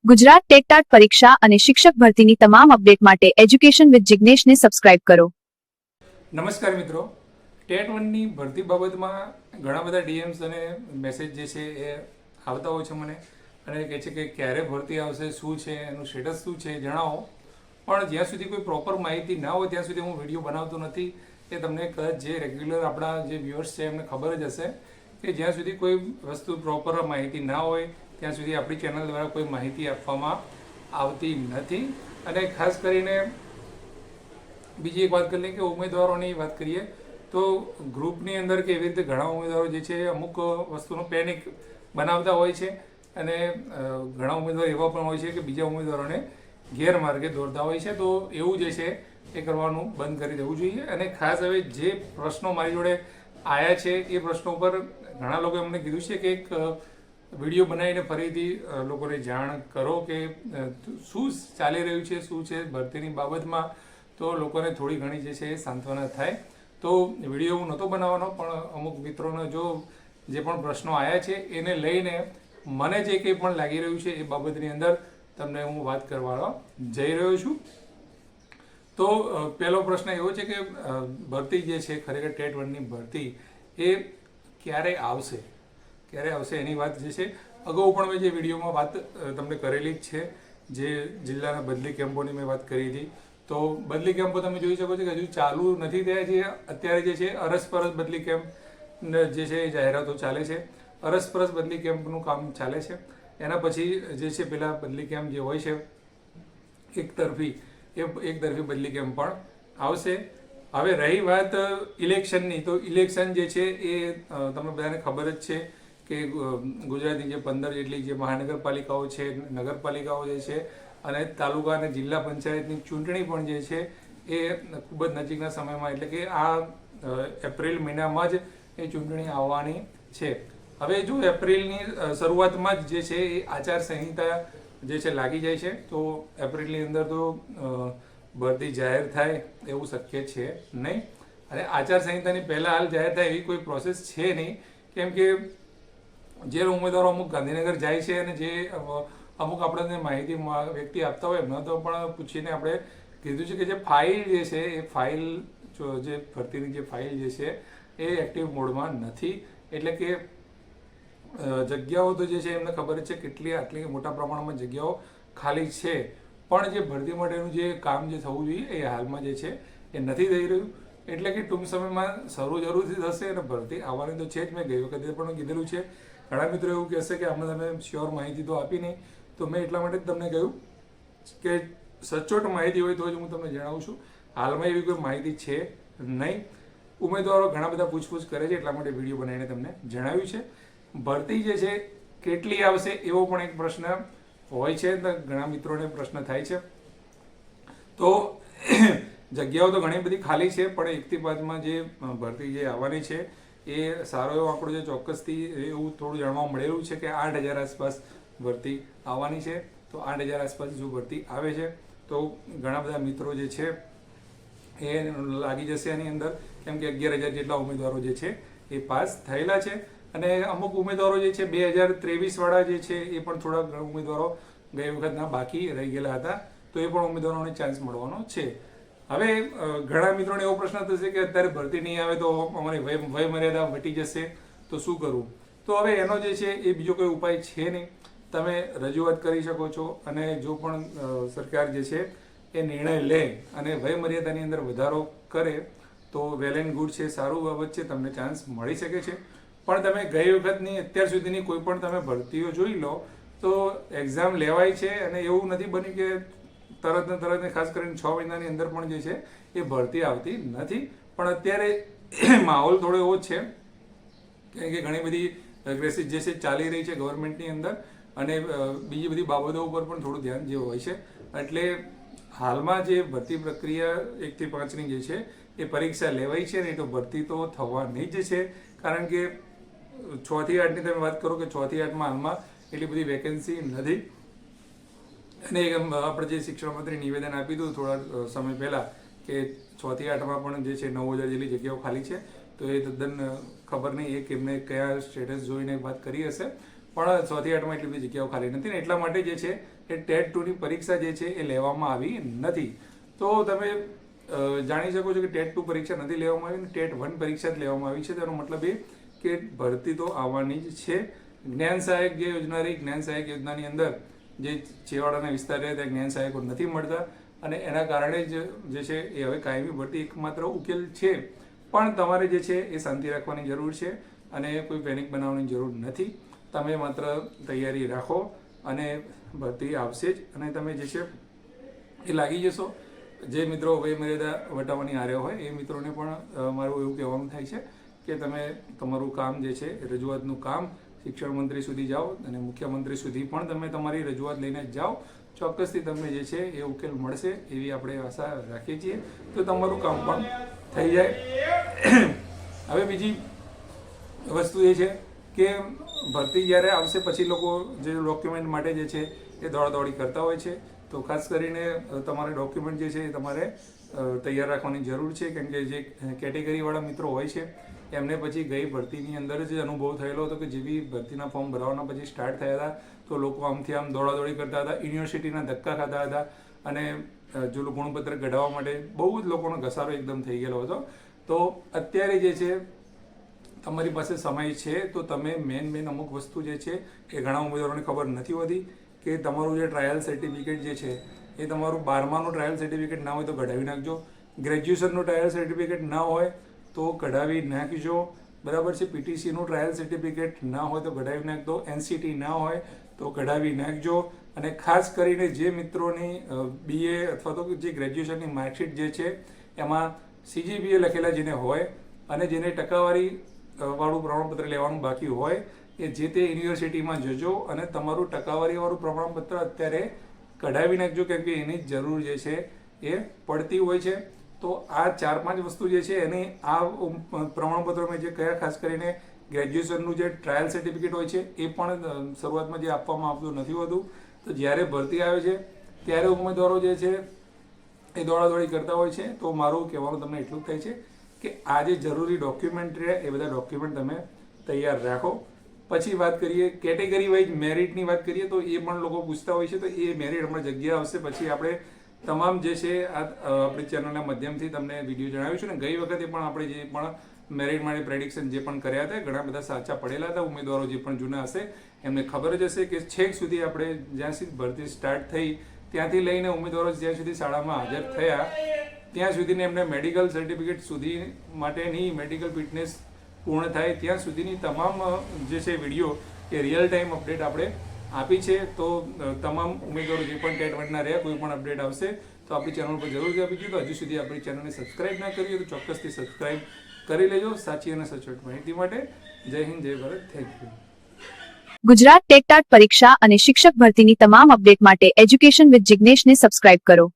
Gujarat TET પરીક્ષા અને શિક્ષક ભરતીની તમામ અપડેટ માટે એજ્યુકેશન વિથ જિગ્નેશને સબસ્ક્રાઇબ કરો. નમસ્કાર મિત્રો, ટેટ 1ની ભરતી બાબતમાં ઘણા બધા ડીએમ્સ અને મેસેજ જે છે એ આવતા હોય છે મને, અને કહે છે કે ક્યારે ભરતી આવશે, શું છે એનું સ્ટેટસ શું છે જણાવો. પણ જ્યાં સુધી કોઈ પ્રોપર માહિતી ના હોય ત્યાં સુધી હું વિડીયો બનાવતો નથી. એ તમને કદાચ જે રેગ્યુલર આપણા જે વ્યુઅર્સ છે એમને ખબર જ હશે કે જ્યાં સુધી કોઈ વસ્તુ પ્રોપર માહિતી ના હોય ત્યાં સુધી આપણી ચેનલ દ્વારા કોઈ માહિતી આપવામાં આવતી નથી. અને ખાસ કરીને બીજી એક વાત કરી લઈએ કે ઉમેદવારોની વાત કરીએ તો ગ્રુપની અંદર કે એવી રીતે ઘણા ઉમેદવારો જે છે અમુક વસ્તુનો પેનિક બનાવતા હોય છે, અને ઘણા ઉમેદવારો એવા પણ હોય છે કે બીજા ઉમેદવારોને ગેરમાર્ગે દોરતા હોય છે. તો એવું જે છે એ કરવાનું બંધ કરી દેવું જોઈએ. અને ખાસ હવે જે પ્રશ્નો મારી જોડે આવ્યા છે એ પ્રશ્નો પર ઘણા લોકો એમને કીધું છે કે એક વિડીયો બનાવીને ફરીથી લોકોને જાણ કરો કે શું ચાલી રહ્યું છે, શું છે ભરતીની બાબતમાં, તો લોકોને થોડી ઘણી જે છે એ સાંત્વના થાય. તો વિડીયો હું નહોતો બનાવવાનો, પણ અમુક મિત્રોને જો જે પણ પ્રશ્નો આવ્યા છે એને લઈને મને જે કંઈ પણ લાગી રહ્યું છે એ બાબતની અંદર તમને હું વાત કરવા જઈ રહ્યો છું. તો પહેલો પ્રશ્ન એવો છે કે ભરતી જે છે ખરેખર ટેટ 1ની ભરતી એ ક્યારે આવશે એની વાત જે છે અગાઉ પણ મેં જે વિડીયોમાં વાત તમને કરેલી જ છે. જે જિલ્લાના બદલી કેમ્પોની મેં વાત કરી હતી, તો બદલી કેમ્પો તમે જોઈ શકો છો કે હજુ ચાલુ નથી થયા છે. અત્યારે જે છે અરસપરસ બદલી કેમ્પ જે છે એ જાહેરાતો ચાલે છે. અરસપરસ બદલી કેમ્પનું કામ ચાલે છે. એના પછી જે છે પેલા બદલી કેમ્પ જે હોય છે એક તરફી બદલી કેમ્પ પણ આવશે. હવે રહી વાત ઇલેક્શનની, તો ઇલેક્શન જે છે એ તમને બધાને ખબર જ છે કે ગુજરાતની જે 15 જેટલી જે મહાનગરપાલિકાઓ છે, નગરપાલિકાઓ જે છે, અને તાલુકા અને જિલ્લા પંચાયતની ચૂંટણી પણ જે છે એ ખૂબ જ નજીકના સમયમાં, એટલે કે આ એપ્રિલ મહિનામાં જ એ ચૂંટણી આવવાની છે. હવે જો એપ્રિલની શરૂઆતમાં જ જે છે એ આચારસંહિતા જે છે લાગી જાય છે, તો એપ્રિલની અંદર તો ભરતી જાહેર થાય એવું શક્ય છે નહીં. અને આચારસંહિતાની પહેલાં હાલ જાહેર થાય એવી કોઈ પ્રોસેસ છે નહીં, કેમ કે જે ઉમેદવારો અમુક ગાંધીનગર જાય છે અને જે અમુક આપણને માહિતી વ્યક્તિ આપતા હોય એમના તો પણ પૂછીને આપણે કીધું છે કે જે ફાઇલ જે છે એ ફાઇલ જે ભરતીની જે ફાઇલ જે છે એ એક્ટિવ મોડમાં નથી. એટલે કે જગ્યાઓ તો જે છે એમને ખબર છે આટલી મોટા પ્રમાણમાં જગ્યાઓ ખાલી છે, પણ જે ભરતી માટેનું જે કામ જે થવું જોઈએ એ હાલમાં જે છે એ નથી થઈ રહ્યું. એટલે કે ટૂંક સમયમાં શરૂ જરૂરથી થશે અને ભરતી આવવાની તો છે જ. મેં ગઈ વખતે પણ કીધેલું છે. ઘણા મિત્રો એવું કહેશે કે આમને તમે શ્યોર માહિતી તો આપી નહીં, તો મેં એટલા માટે જ તમને કહ્યું કે સચોટ માહિતી હોય તો જ હું તમને જણાવું છું. હાલમાં એવી કોઈ માહિતી છે નહીં. ઉમેદવારો ઘણા બધા પૂછપૂછ કરે છે, એટલા માટે વિડીયો બનાવીને તમને જણાવ્યું છે. ભરતી જે છે કેટલી આવશે એવો પણ એક પ્રશ્ન હોય છે, ઘણા મિત્રોને પ્રશ્ન થાય છે. તો જગ્યાઓ તો ઘણી બધી ખાલી છે, પણ 1 થી 5માં જે ભરતી જે આવવાની છે એ સારો એવો આંકડો જે ચોક્કસથી એવું થોડું જાણવા મળેલું છે કે 8,000 આસપાસ ભરતી આવવાની છે. તો 8,000 આસપાસ જો ભરતી આવે છે તો ઘણા બધા મિત્રો જે છે એ લાગી જશે એની અંદર, કેમ કે 11,000 જેટલા ઉમેદવારો જે છે એ પાસ થયેલા છે. અને અમુક ઉમેદવારો જે છે 2023 વાળા જે છે એ પણ થોડા ઉમેદવારો ગઈ વખતના બાકી રહી ગયેલા હતા, તો એ પણ ઉમેદવારોને ચાન્સ મળવાનો છે. હવે ઘણા મિત્રોને એવો પ્રશ્ન થશે કે અત્યારે ભરતી નહીં આવે તો અમારી વય મર્યાદા વટી જશે, તો શું કરવું? તો હવે એનો જે છે એ બીજો કોઈ ઉપાય છે નહીં. તમે રજૂઆત કરી શકો છો, અને જો પણ સરકાર જે છે એ નિર્ણય લે અને વય મર્યાદાની અંદર વધારો કરે તો વેલ એન્ડ ગુડ છે, સારું બાબત છે, તમને ચાન્સ મળી શકે છે. પણ તમે ગઈ વખતની અત્યાર સુધીની કોઈ પણ તમે ભરતીઓ જોઈ લો તો એક્ઝામ લેવાય છે અને એવું નથી બન્યું કે તરત ને ખાસ કરીને 6 મહિનાની અંદર પણ જે છે એ ભરતી આવતી નથી. પણ અત્યારે માહોલ થોડો એવો છે કે ઘણી બધી અગ્રેસિવ જે છે ચાલી રહી છે ગવર્મેન્ટની અંદર, અને બીજી બધી બાબતો ઉપર પણ થોડું ધ્યાન જે હોય છે. એટલે હાલમાં જે ભરતી પ્રક્રિયા 1 થી 5ની જે છે એ પરીક્ષા લેવાઈ છે ને, તો ભરતી તો થવાની જ છે. કારણ કે 6 થી 8ની તમે વાત કરો કે 6 થી 8માં હાલમાં એટલી બધી વેકેન્સી નથી. અને આપણે જે શિક્ષણ મંત્રી નિવેદન આપ્યું હતું થોડા સમય પહેલા કે 6 થી 8માં પણ જે છે 9,000 જેટલી જગ્યાઓ ખાલી છે, તો એ તદ્દન ખબર નહીં એ કેમને કયા સ્ટેટસ જોઈને વાત કરી હશે. પણ 6 થી 8માં એટલી બધી જગ્યાઓ ખાલી નથી ને એટલા માટે જે છે એ ટેટ 2ની પરીક્ષા જે છે એ લેવામાં આવી નથી. તો તમે જાણી શકો છો કે ટેટ 2 પરીક્ષા નથી લેવામાં આવી, ટેટ 1 પરીક્ષા જ લેવામાં આવી છે. તેનો મતલબ એ કે ભરતી તો આવવાની જ છે. જ્ઞાન સહાયક જે યોજના રહી, જ્ઞાન સહાયક યોજનાની અંદર જે છેવાડાના વિસ્તાર રહે ત્યાં જ્ઞાન સહાયકો નથી મળતા અને એના કારણે જ જે છે એ હવે કાયમી ભરતી એકમાત્ર ઉકેલ છે. પણ તમારે જે છે એ શાંતિ રાખવાની જરૂર છે અને કોઈ પેનિક બનાવવાની જરૂર નથી. તમે માત્ર તૈયારી રાખો અને ભરતી આવશે જ અને તમે જે છે એ લાગી જશો. જે મિત્રો વયમર્યાદા વટાવવાની હારે હોય એ મિત્રોને પણ મારું એવું કહેવાનું થાય છે કે તમે તમારું કામ જે છે રજૂઆતનું કામ શિક્ષણ મંત્રી સુધી જાઓ અને મુખ્યમંત્રી સુધી પણ તમે તમારી રજૂઆત લઈને જાઓ. ચોક્કસથી તમને જે છે એ ઉકેલ મળશે એવી આપણે આશા રાખીએ છીએ. તો તમારું કામ પણ થઈ જાય. હવે બીજી વસ્તુ એ છે કે ભરતી જ્યારે આવશે પછી લોકો જે ડોક્યુમેન્ટ માટે જે છે એ દોડાદોડી કરતા હોય છે. તો ખાસ કરીને તમારે ડોક્યુમેન્ટ જે છે એ તમારે તૈયાર રાખવાની જરૂર છે. કેમ કે જે કેટેગરીવાળા મિત્રો હોય છે એમને પછી ગઈ ભરતીની અંદર જ અનુભવ થયેલો હતો કે જેવી ભરતીના ફોર્મ ભરવાના પછી સ્ટાર્ટ થયા હતા તો લોકો આમથી આમ દોડાદોડી કરતા હતા, યુનિવર્સિટીના ધક્કા ખાતા હતા અને જો ગુણપત્ર કઢાવવા માટે બહુ જ લોકોનો ઘસારો એકદમ થઈ ગયેલો હતો. તો અત્યારે જે છે તમારી પાસે સમય છે તો તમે મેન અમુક વસ્તુ જે છે એ ઘણા ઉમેદવારોને ખબર નથી હોતી કે તમારું જે ટ્રાયલ સર્ટિફિકેટ જે છે એ તમારું 12માનું ટ્રાયલ સર્ટિફિકેટ ના હોય તો કઢાવી નાખજો. ગ્રેજ્યુએશનનું ટ્રાયલ સર્ટિફિકેટ ના હોય તો કઢાવી નાખજો. બરાબર છે. પીટીસીનું ટ્રાયલ સર્ટિફિકેટ ના હોય તો કઢાવી નાખજો. એનસીટી ના હોય તો કઢાવી નાખજો. અને ખાસ કરીને જે મિત્રોની બીએ અથવા તો જે ગ્રેજ્યુએશનની માર્કશીટ જે છે એમાં CGPA લખેલા જેને હોય અને જેને ટકાવારી વાળું પ્રમાણપત્ર લેવાનું બાકી હોય એ જે તે યુનિવર્સિટીમાં જજો અને તમારું ટકાવારીવાળું પ્રમાણપત્ર અત્યારે કઢાવી નાખજો. કેમ કે એની જરૂર જે છે એ પડતી હોય છે. તો આ 4-5 વસ્તુ જે છે એની આ પ્રમાણપત્રોમાં જે કયા ખાસ કરીને ગ્રેજ્યુએશનનું જે ટ્રાયલ સર્ટિફિકેટ હોય છે એ પણ શરૂઆતમાં જે આપવામાં આવતું નથી હોતું. તો જ્યારે ભરતી આવે છે ત્યારે ઉમેદવારો જે છે એ દોડાદોડી કરતા હોય છે. તો મારું કહેવાનું તમને એટલું જ થાય છે કે આ જે જરૂરી ડોક્યુમેન્ટ રહે એ બધા ડોક્યુમેન્ટ તમે તૈયાર રાખો. પછી વાત કરીએ કેટેગરી વાઇઝ મેરિટની વાત કરીએ તો એ પણ લોકો પૂછતા હોય છે. તો એ મેરિટ હમણાં જગ્યા આવશે પછી આપણે તમામ જે છે આ આપણી ચેનલના માધ્યમથી તમને વિડીયો જણાવીશું. ને ગઈ વખતે પણ આપણે જે પણ મેરિટ માટે પ્રેડિક્શન જે પણ કર્યા હતા ઘણા બધા સાચા પડેલા હતા. ઉમેદવારો જે પણ જૂના હશે એમને ખબર જ હશે કે છેક સુધી આપણે જ્યાં સુધી ભરતી સ્ટાર્ટ થઈ ત્યાંથી લઈને ઉમેદવારો જ્યાં સુધી શાળામાં હાજર થયા ત્યાં સુધીને એમને મેડિકલ સર્ટિફિકેટ સુધી માટેની મેડિકલ ફિટનેસ પૂર્ણ થાય ત્યાં સુધીની તમામ જે છે વિડીયો એ રિયલ ટાઈમ અપડેટ આપણે આપી છે. તો તમામ ઉમેદવારો જે પણ ટેટ 1ના રહ્યા કોઈ પણ અપડેટ આવશે તો આપણી ચેનલ પર જરૂરથી આપી તો હજુ સુધી આપણી ચેનલને સબસ્ક્રાઇબ ના કરી હોય તો ચોક્કસથી સબસ્ક્રાઇબ કરી લેજો સાચી અને સચોટ માહિતી માટે. જય હિન્દ, જય Bharat. Thank you. Gujarat TET પરીક્ષા અને શિક્ષક ભરતીની તમામ અપડેટ માટે એજ્યુકેશન વિથ જિગ્નેશને સબસ્ક્રાઇબ કરો.